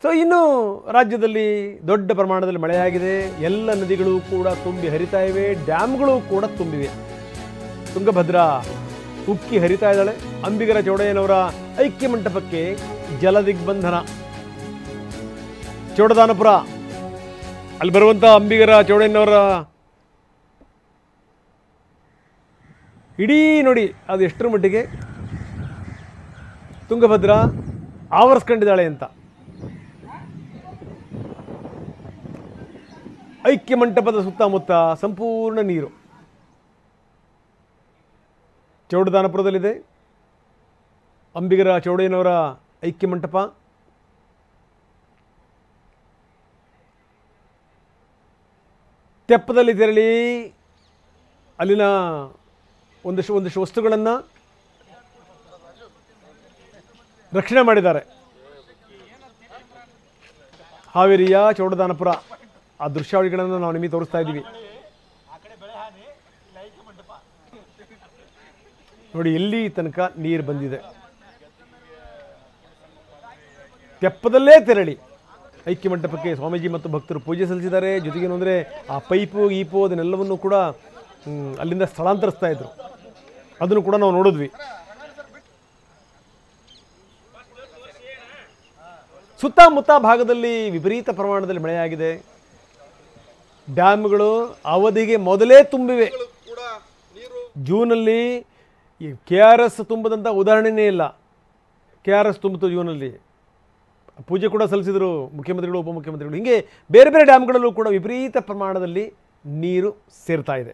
So ಇನ್ನು ರಾಜ್ಯದಲ್ಲಿ ದೊಡ್ಡ ಪ್ರಮಾಣದಲ್ಲಿ ಮಳೆಯಾಗಿದೆ. ಎಲ್ಲ ನದಿಗಳು ಕೂಡ ತುಂಬಿ ಹರಿತಾ ಇವೆ, ಡ್ಯಾಮ್ಗಳು ಕೂಡ ತುಂಬಿವೆ. ತುಂಗಭದ್ರಾ ಉಕ್ಕಿ ಹರಿತಾ ಇದ್ದಾಳೆ. ಅಂಬಿಗರ ಚೌಡಯ್ಯನವರ ಐಕ್ಯ ಮಂಟಪಕ್ಕೆ ಜಲದಿಗ್ಬಂಧನ. ಚೌಡದಾನಪುರ ಅಲ್ಲಿ ಬರುವಂಥ ಅಂಬಿಗರ ಚೌಡಯ್ಯನವರ ಇಡೀ ನೋಡಿ ಅದು ಎಷ್ಟರ ಮಟ್ಟಿಗೆ ತುಂಗಭದ್ರಾ ಆವರಿಸ್ಕೊಂಡಿದ್ದಾಳೆ ಅಂತ. ಐಕ್ಯ ಮಂಟಪದ ಸುತ್ತಮುತ್ತ ಸಂಪೂರ್ಣ ನೀರು. ಚೌಡದಾನಪುರದಲ್ಲಿದೆ ಅಂಬಿಗರ ಚೌಡಯ್ಯನವರ ಐಕ್ಯ ಮಂಟಪ. ತೆಪ್ಪದಲ್ಲಿ ತೆರಳಿ ಅಲ್ಲಿನ ಒಂದಷ್ಟು ವಸ್ತುಗಳನ್ನು ರಕ್ಷಣೆ ಮಾಡಿದ್ದಾರೆ. ಹಾವೇರಿಯ ಚೌಡದಾನಪುರ ಆ ದೃಶ್ಯಾವಳಿಗಳನ್ನು ನಾವು ನಿಮಗೆ ತೋರಿಸ್ತಾ ಇದ್ದೀವಿ. ನೋಡಿ ಎಲ್ಲಿ ತನಕ ನೀರು ಬಂದಿದೆ. ತೆಪ್ಪದಲ್ಲೇ ತೆರಳಿ ಐಕ್ಯ ಮಂಟಪಕ್ಕೆ ಸ್ವಾಮೀಜಿ ಮತ್ತು ಭಕ್ತರು ಪೂಜೆ ಸಲ್ಲಿಸಿದ್ದಾರೆ. ಜೊತೆಗೇನು ಅಂದರೆ ಆ ಪೈಪು ಗೀಪು ಅದನ್ನೆಲ್ಲವನ್ನು ಕೂಡ ಅಲ್ಲಿಂದ ಸ್ಥಳಾಂತರಿಸ್ತಾ ಇದ್ರು. ಅದನ್ನು ಕೂಡ ನಾವು ನೋಡಿದ್ವಿ. ಸುತ್ತಮುತ್ತ ಭಾಗದಲ್ಲಿ ವಿಪರೀತ ಪ್ರಮಾಣದಲ್ಲಿ ಮಳೆಯಾಗಿದೆ. ಡ್ಯಾಮ್ಗಳು ಅವಧಿಗೆ ಮೊದಲೇ ತುಂಬಿವೆ. ಜೂನಲ್ಲಿ ಈ KRS ತುಂಬದಂಥ ಉದಾಹರಣೆಯೇ ಇಲ್ಲ. KRS ತುಂಬಿತು ಜೂನಲ್ಲಿ. ಪೂಜೆ ಕೂಡ ಸಲ್ಲಿಸಿದರು ಮುಖ್ಯಮಂತ್ರಿಗಳು, ಉಪಮುಖ್ಯಮಂತ್ರಿಗಳು. ಹೀಗೆ ಬೇರೆ ಬೇರೆ ಡ್ಯಾಮ್ಗಳಲ್ಲೂ ಕೂಡ ವಿಪರೀತ ಪ್ರಮಾಣದಲ್ಲಿ ನೀರು ಸೇರ್ತಾ ಇದೆ.